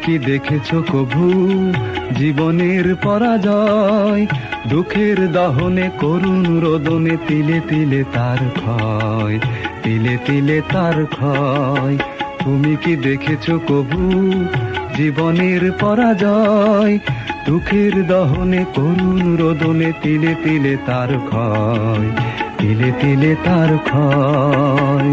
কি দেখেছো কভু জীবনের পরাজয়? দুঃখের দহনে করুণ রোদনে তিলে তিলে তার ক্ষয়, তিলে তিলে তার ক্ষয়। তুমি কি দেখেছো কভু জীবনের পরাজয়? দুঃখের দহনে করুণ রোদনে তিলে তিলে তার ক্ষয়, তিলে তিলে তার ক্ষয়।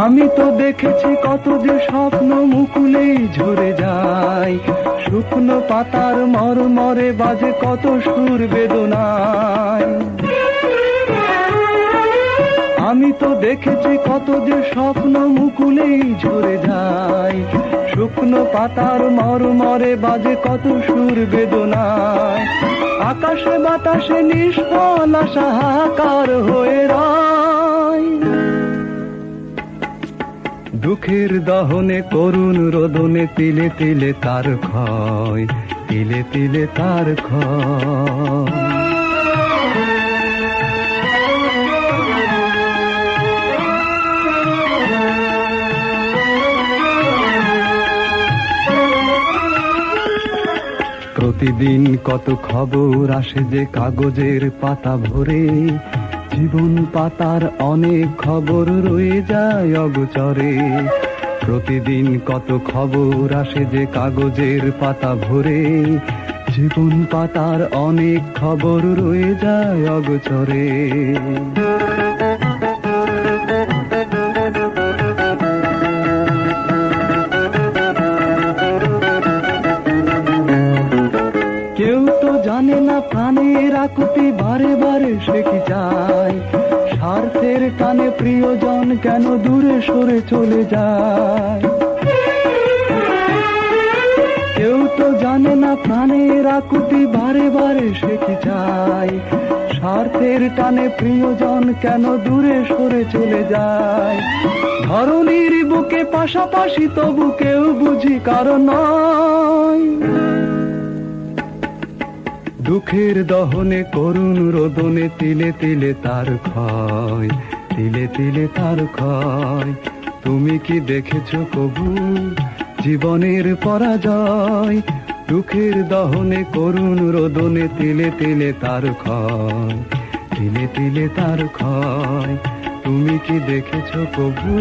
আমি তো দেখেছি কত যে স্বপ্ন মুকুলেই ঝরে যায়, শুকনো পাতার মরমরে বাজে কত সুর বেদনায়। আমি তো দেখেছি কত যে স্বপ্ন মুকুলেই ঝরে যায়, শুকনো পাতার মরমরে বাজে কত সুর বেদনায়। আকাশে বাতাসে নিষ্ফল আশা হাহাকার হয়ে রয়, দুঃখের দহনে করুণ রোদনে তিলে তিলে তার ক্ষয়, তিলে তিলে তার ক্ষয়। প্রতিদিন কত খবর আসে যে কাগজের পাতা ভরে, জীবন পাতার অনেক খবর রয়ে যায় অগোচরে। প্রতিদিন কত খবর আসে যে কাগজের পাতা ভরে, জীবন পাতার অনেক খবর রয়ে যায় অগোচরে। কেউ তো জানে না প্রাণের আকুতি বারে বারে সে কি চায়, স্বার্থের টানে প্রিয়জন কেন দূরে সরে চলে যায়। কেউ তো জানে না প্রাণের আকুতি বারে বারে সে কি চায়, স্বার্থের টানে প্রিয়জন কেন দূরে সরে চলে যায়। ধরণীর বুকে পাশাপাশি তবু কেউ বুঝি কারণ নয়, দুঃখের দহনে করুণ রোদনে তিলে তিলে তার ক্ষয়, তিলে তিলে তার ক্ষয়। তুমি কি দেখেছো কভু জীবনের পরাজয়? দুঃখের দহনে করুণ রোদনে তিলে তিলে তার ক্ষয়, তিলে তিলে তার ক্ষয়। তুমি কি দেখেছো কভু?